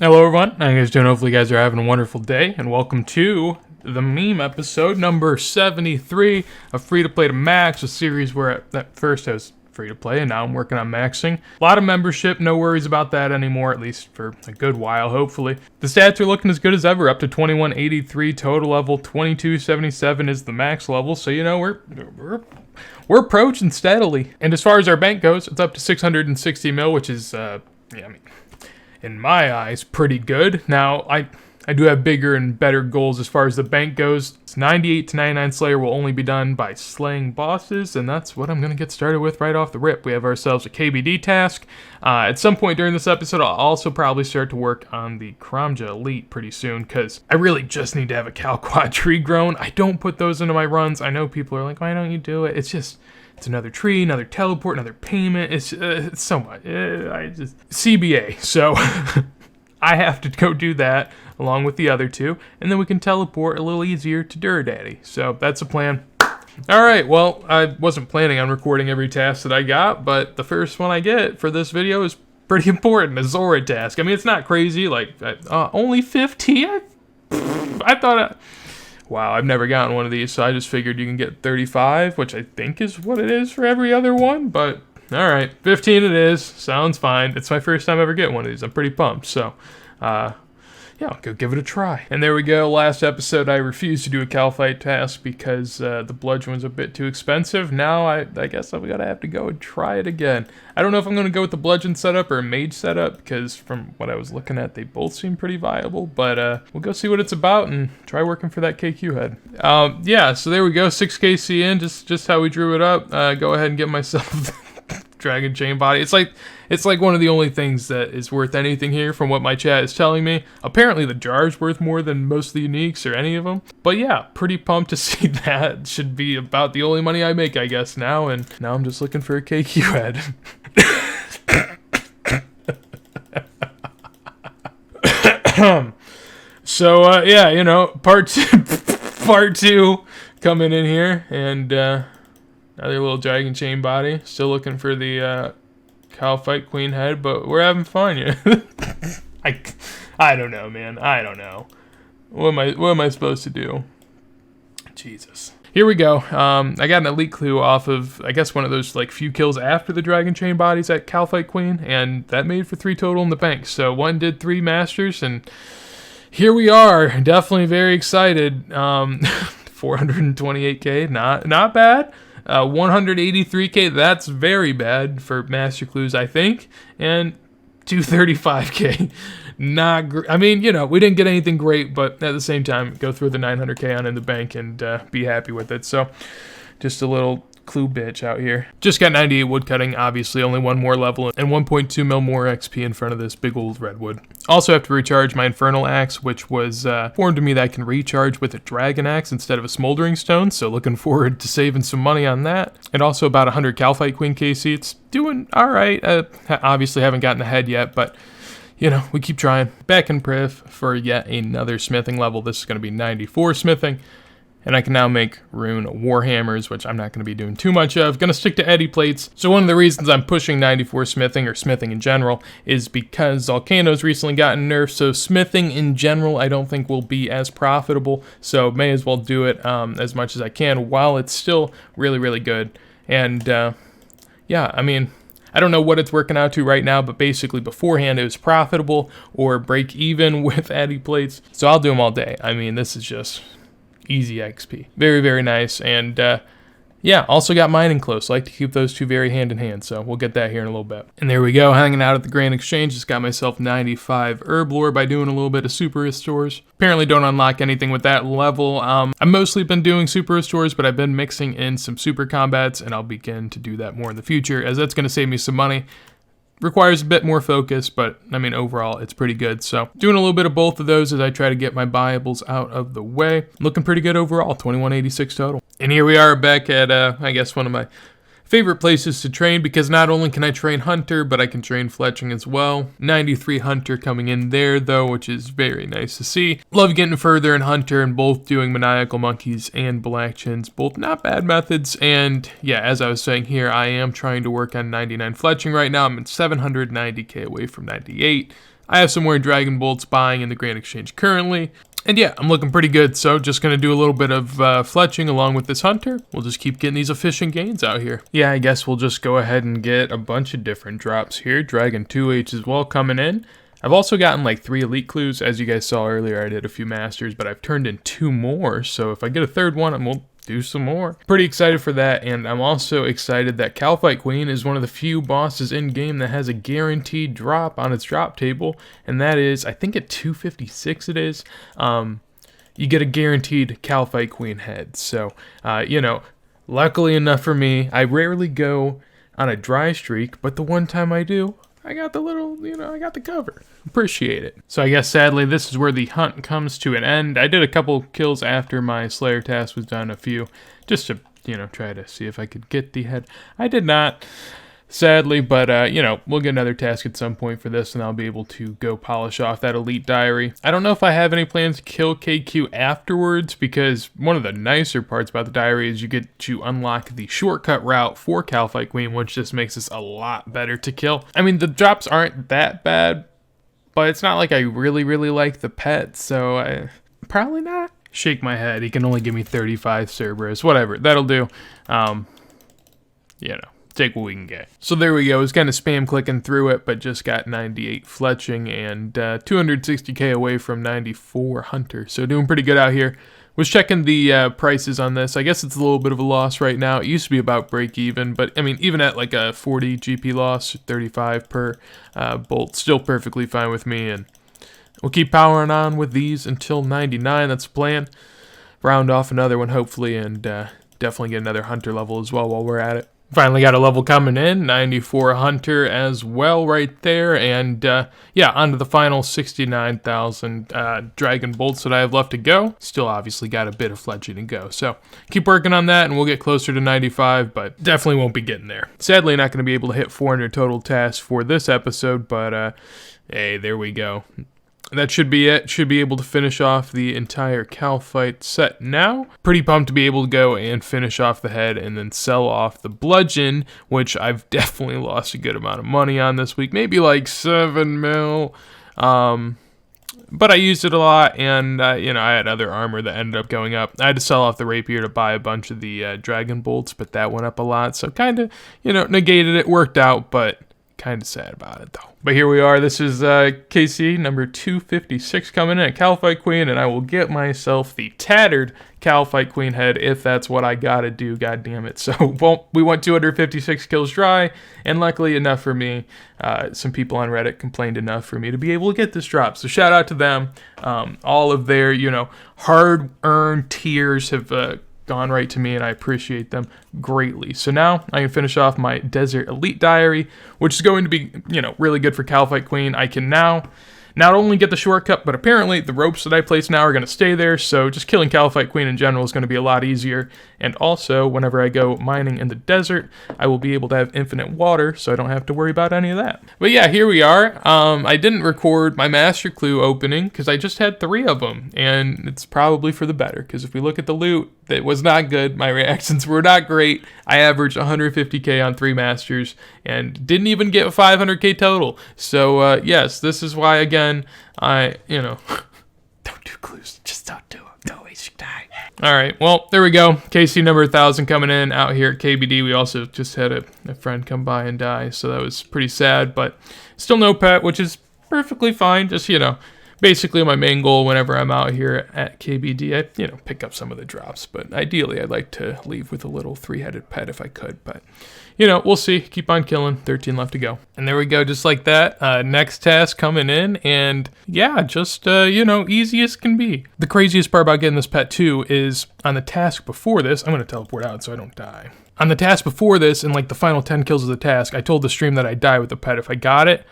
Hello everyone, how you guys doing? Hopefully you guys are having a wonderful day, and welcome to the meme episode number 73 of Free to Play to Max, a series where at first I was free to play and now I'm working on maxing. A lot of membership, no worries about that anymore, at least for a good while, hopefully. The stats are looking as good as ever, up to 2183 total level, 2277 is the max level, so you know, we're approaching steadily. And as far as our bank goes, it's up to 660 mil, which is, in my eyes, pretty good. Now, I do have bigger and better goals as far as the bank goes. It's 98 to 99 Slayer will only be done by slaying bosses, and that's what I'm going to get started with right off the rip. We have ourselves a KBD task. At some point during this episode, I'll also probably start to work on the Kramja Elite pretty soon, because I really just need to have a Kalphite tree grown. I don't put those into my runs. I know people are like, why don't you do it? It's another tree, another teleport, another payment. It's so much. CBA. So I have to go do that along with the other two, and then we can teleport a little easier to Duradaddy. So that's the plan. All right, well, I wasn't planning on recording every task that I got, but the first one I get for this video is pretty important, a Zora task. I mean, it's not crazy, like, only 50? I thought... Wow, I've never gotten one of these, so I just figured you can get 35, which I think is what it is for every other one, but alright, 15 it is, sounds fine. It's my first time ever getting one of these, I'm pretty pumped, so, yeah, I'll go give it a try. And there we go, last episode I refused to do a Kalphite task because the bludgeon was a bit too expensive. Now I guess I'm gonna have to go and try it again. I don't know if I'm gonna go with the bludgeon setup or a mage setup, because from what I was looking at, they both seem pretty viable, but we'll go see what it's about and try working for that KQ head. Yeah, so there we go, 6kc in, just how we drew it up. Go ahead and get myself dragon chain body. It's like one of the only things that is worth anything here from what my chat is telling me. Apparently the jar's worth more than most of the uniques or any of them. But yeah, pretty pumped to see that. Should be about the only money I make, I guess, now. And now I'm just looking for a KQ head. So yeah, you know, part two coming in here, and another little dragon chain body. Still looking for the Kalphite Queen head, but we're having fun, yeah. I don't know, man. I don't know. What am I supposed to do? Jesus. Here we go. I got an elite clue off of, I guess, one of those like few kills after the dragon chain bodies at Kalphite Queen, and that made for 3 total in the bank. So one did 3 masters, and here we are. Definitely very excited. 428k, not bad. 183k, that's very bad for master clues, I think, and 235k, not great. I mean, you know, we didn't get anything great, but at the same time, go through the 900k on in the bank and be happy with it. So, just a little clue bitch out here. Just got 98 woodcutting, obviously only one more level, and 1.2 mil more XP in front of this big old redwood. Also have to recharge my infernal axe, which was informed to me that I can recharge with a dragon axe instead of a smoldering stone, so looking forward to saving some money on that. And also about 100 Kalphite Queen KC. It's doing alright. Obviously haven't gotten ahead yet, but you know, we keep trying. Back in Priv for yet another smithing level. This is going to be 94 smithing. And I can now make rune warhammers, which I'm not going to be doing too much of. Going to stick to eddy plates. So one of the reasons I'm pushing 94 smithing, or smithing in general, is because Volcano's recently gotten nerfed. So smithing in general, I don't think will be as profitable. So may as well do it as much as I can while it's still really, really good. And yeah, I mean, I don't know what it's working out to right now, but basically beforehand it was profitable or break even with eddy plates. So I'll do them all day. I mean, this is just easy XP. Very, very nice. And yeah, also got mining close. Like to keep those two very hand in hand, so we'll get that here in a little bit. And there we go, hanging out at the Grand Exchange. Just got myself 95 herb lore by doing a little bit of super restores. Apparently don't unlock anything with that level. I've mostly been doing super restores, but I've been mixing in some super combats, and I'll begin to do that more in the future, as that's going to save me some money. Requires a bit more focus, but I mean, overall, it's pretty good. So doing a little bit of both of those as I try to get my buyables out of the way. Looking pretty good overall, 2186 total. And here we are back at, I guess, one of my favorite places to train, because not only can I train Hunter, but I can train Fletching as well. 93 Hunter coming in there, though, which is very nice to see. Love getting further in Hunter and both doing Maniacal Monkeys and Black Chins. Both not bad methods, and yeah, as I was saying here, I am trying to work on 99 Fletching right now. I'm at 790k away from 98. I have some more Dragon Bolts buying in the Grand Exchange currently. And yeah, I'm looking pretty good, so just going to do a little bit of fletching along with this hunter. We'll just keep getting these efficient gains out here. Yeah, I guess we'll just go ahead and get a bunch of different drops here. Dragon 2H as well coming in. I've also gotten like 3 elite clues. As you guys saw earlier, I did a few masters, but I've turned in 2 more. So if I get a third one, we'll do some more. Pretty excited for that, and I'm also excited that Kalphite Queen is one of the few bosses in game that has a guaranteed drop on its drop table, and that is, I think at 256 it is, you get a guaranteed Kalphite Queen head. So, you know, luckily enough for me, I rarely go on a dry streak, but the one time I do, I got the little, you know, I got the cover. Appreciate it. So I guess sadly this is where the hunt comes to an end. I did a couple kills after my Slayer task was done, a few, just to, you know, try to see if I could get the head. I did not, sadly, but, you know, we'll get another task at some point for this, and I'll be able to go polish off that elite diary. I don't know if I have any plans to kill KQ afterwards, because one of the nicer parts about the diary is you get to unlock the shortcut route for Kalphite Queen, which just makes this a lot better to kill. I mean, the drops aren't that bad, but it's not like I really like the pet, so probably not. Shake my head. He can only give me 35 Cerberus. Whatever. That'll do. You know. Take what we can get. So there we go. I was kind of spam clicking through it, but just got 98 fletching and 260k away from 94 hunter. So doing pretty good out here. Was checking the prices on this. I guess it's a little bit of a loss right now. It used to be about break even, but I mean, even at like a 40 GP loss, 35 per bolt, still perfectly fine with me. And we'll keep powering on with these until 99. That's the plan. Round off another one hopefully, and definitely get another hunter level as well while we're at it. Finally got a level coming in, 94 hunter as well right there, and yeah, on to the final 69,000 dragon bolts that I have left to go. Still obviously got a bit of fletching to go, so keep working on that and we'll get closer to 95, but definitely won't be getting there. Sadly not going to be able to hit 400 total tasks for this episode, but hey, there we go. That should be it. Should be able to finish off the entire Kalphite set now. Pretty pumped to be able to go and finish off the head and then sell off the bludgeon, which I've definitely lost a good amount of money on this week. Maybe like 7 mil. But I used it a lot, and you know, I had other armor that ended up going up. I had to sell off the rapier to buy a bunch of the dragon bolts, but that went up a lot. So kind of, you know, negated it. Worked out, but kind of sad about it though. But here we are. This is KC number 256 coming in at Kalphite Queen, and I will get myself the tattered Kalphite Queen head if that's what I gotta do. God damn it! So we want 256 kills dry, and luckily enough for me, some people on Reddit complained enough for me to be able to get this drop. So shout out to them. All of their, you know, hard-earned tears have gone right to me, and I appreciate them greatly. So now I can finish off my Desert Elite Diary, which is going to be, you know, really good for Kalphite Queen. I can now not only get the shortcut, but apparently the ropes that I place now are going to stay there, so just killing Kalphite Queen in general is going to be a lot easier. And also, whenever I go mining in the desert, I will be able to have infinite water, so I don't have to worry about any of that. But yeah, here we are. I didn't record my Master Clue opening, because I just had 3 of them, and it's probably for the better, because if we look at the loot, that was not good. My reactions were not great. I averaged 150k on 3 Masters, and didn't even get 500k total. So, yes, this is why, again, you know, don't do clues. Just don't do them. Don't waste your time. All right, well, there we go. KC number 1000 coming in out here at KBD. We also just had a friend come by and die, so that was pretty sad, but still no pet, which is perfectly fine. Just, you know, basically my main goal whenever I'm out here at KBD, I, you know, pick up some of the drops, but ideally I'd like to leave with a little 3-headed pet if I could, but you know, we'll see. Keep on killing. 13 left to go. And there we go, just like that. Next task coming in, and yeah, just, you know, easy as can be. The craziest part about getting this pet too is on the task before this, I'm going to teleport out so I don't die. On the task before this, in like the final 10 kills of the task, I told the stream that I'd die with the pet if I got it,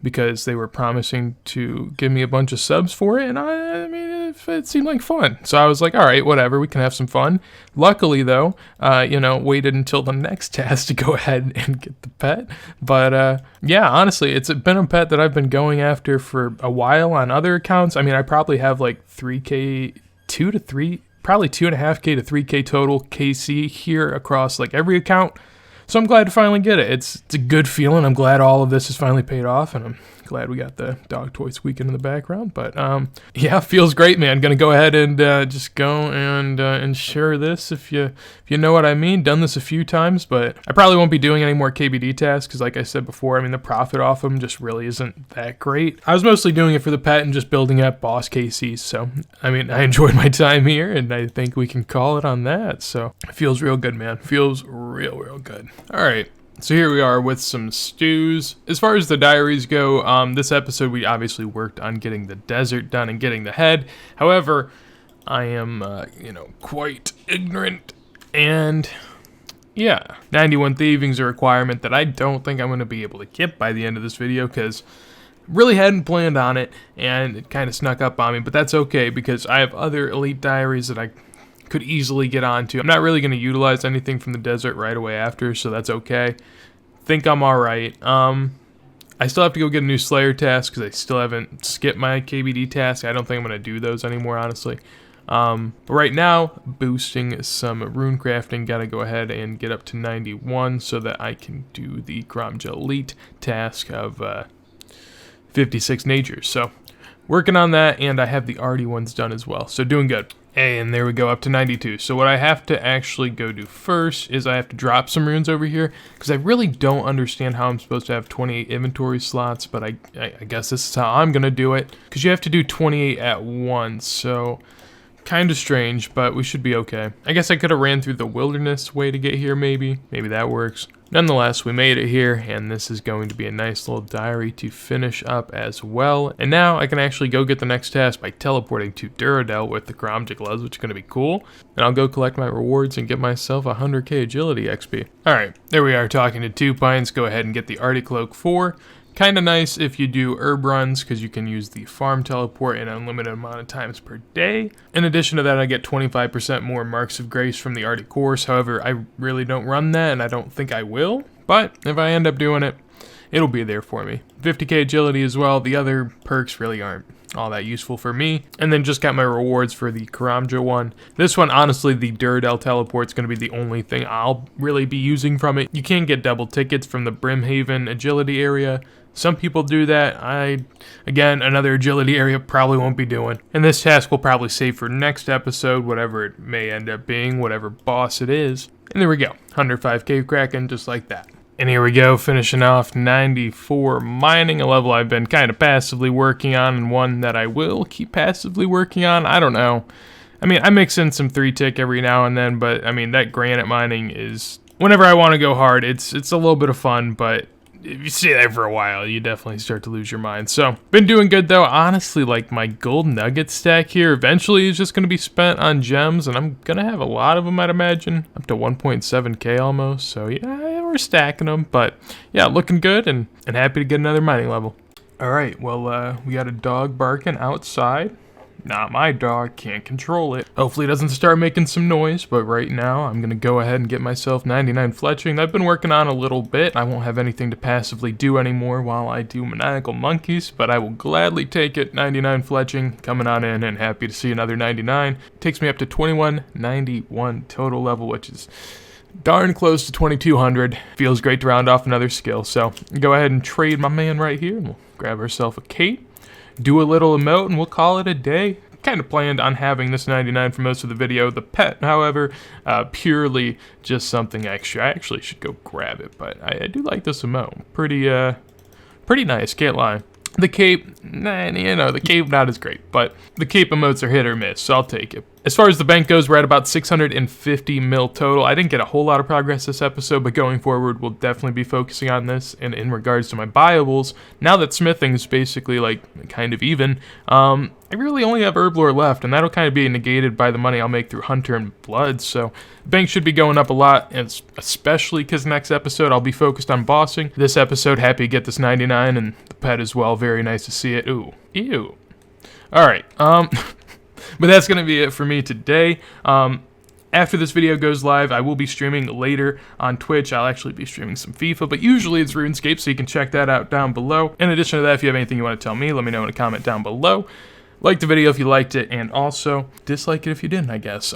because they were promising to give me a bunch of subs for it, and I mean, it seemed like fun. So I was like, all right, whatever, we can have some fun. Luckily, though, you know, waited until the next task to go ahead and get the pet. But, yeah, honestly, it's been a pet that I've been going after for a while on other accounts. I mean, I probably have like 3K, 2 to 3, probably 2.5K to 3K total KC here across like every account. So I'm glad to finally get it. It's a good feeling. I'm glad all of this has finally paid off, and I'm Glad we got the dog toy squeaking in the background. But yeah, feels great, man. Gonna go ahead and just go and share this if you know what I mean. Done this a few times, but I probably won't be doing any more KBD tasks because, like I said before, I mean the profit off them just really isn't that great. I was mostly doing it for the pet and just building up boss KCs. So I mean I enjoyed my time here, and I think we can call it on that. So it feels real good, man. Feels real good. All right. So here we are with some stews. As far as the diaries go, this episode we obviously worked on getting the desert done and getting the head. However, I am, quite ignorant, and yeah, 91 thieving's a requirement that I don't think I'm going to be able to get by the end of this video because really hadn't planned on it, and it kind of snuck up on me, but that's okay because I have other elite diaries that I could easily get onto. I'm not really going to utilize anything from the desert right away after, so that's okay. Think I'm alright. I still have to go get a new Slayer task because I still haven't skipped my KBD task. I don't think I'm going to do those anymore, honestly. But right now, boosting some rune crafting. Got to go ahead and get up to 91 so that I can do the Gromja Elite task of 56 natures. So working on that, and I have the arty ones done as well. So doing good. Hey, and there we go, up to 92. So what I have to actually go do first is I have to drop some runes over here, because I really don't understand how I'm supposed to have 28 inventory slots, but I guess this is how I'm going to do it, because you have to do 28 at once, so kind of strange, but we should be okay. I guess I could have ran through the wilderness way to get here, maybe that works. Nonetheless, we made it here, and this is going to be a nice little diary to finish up as well. And now I can actually go get the next task by teleporting to Duradel with the Gromja gloves, which is going to be cool. And I'll go collect my rewards and get myself 100k agility XP. Alright, there we are talking to 2 Pines. Go ahead and get the Arty Cloak 4. Kind of nice if you do herb runs, because you can use the farm teleport an unlimited amount of times per day. In addition to that, I get 25% more marks of grace from the Arctic course. However, I really don't run that, and I don't think I will. But if I end up doing it, it'll be there for me. 50k agility as well. The other perks really aren't all that useful for me. And then just got my rewards for the Gromja one. This one, honestly, the Duradel teleport's going to be the only thing I'll really be using from it. You can get double tickets from the Brimhaven agility area. Some people do that. Again, another agility area probably won't be doing. And this task will probably save for next episode, whatever it may end up being, whatever boss it is. And there we go, 105 cave kraken, just like that. And here we go, finishing off 94 mining, a level I've been kind of passively working on, and one that I will keep passively working on. I don't know. I mean, I mix in some 3-tick every now and then, but I mean, that granite mining is, whenever I want to go hard, it's a little bit of fun, but if you stay there for a while, you definitely start to lose your mind. So, been doing good though. Honestly, like my gold nugget stack here eventually is just going to be spent on gems, and I'm going to have a lot of them, I'd imagine. Up to 1.7k almost. So yeah, we're stacking them. But yeah, looking good and happy to get another mining level. Alright, well, we got a dog barking outside. Not my dog, can't control it. Hopefully it doesn't start making some noise, but right now I'm gonna go ahead and get myself 99 fletching. I've been working on a little bit. I won't have anything to passively do anymore while I do maniacal monkeys, but I will gladly take it. 99 fletching coming on in, and happy to see another 99. Takes me up to 2191 total level, which is darn close to 2200. Feels great to round off another skill. So go ahead and trade my man right here, and we'll grab ourselves a cape. Do a little emote, and we'll call it a day. Kind of planned on having this 99 for most of the video. The pet, however, purely just something extra. I actually should go grab it, but I do like this emote. Pretty nice, can't lie. The cape, the cape not as great, but the cape emotes are hit or miss, so I'll take it. As far as the bank goes, we're at about 650 mil total. I didn't get a whole lot of progress this episode, but going forward, we'll definitely be focusing on this. And in regards to my buyables, now that smithing is basically like kind of even, I really only have herb lore left, and that'll kind of be negated by the money I'll make through hunter and blood. So the bank should be going up a lot, and especially because next episode I'll be focused on bossing. This episode, happy to get this 99, and the pet as well. Very nice to see it. Ooh, ew. All right. But that's going to be it for me today. After this video goes live, I will be streaming later on Twitch. I'll actually be streaming some FIFA, but usually it's RuneScape, so you can check that out down below. In addition to that, if you have anything you want to tell me, let me know in a comment down below. Like the video if you liked it, and also dislike it if you didn't, I guess.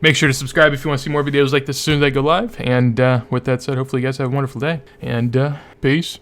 Make sure to subscribe if you want to see more videos like this as soon as they go live. And with that said, hopefully you guys have a wonderful day. And peace.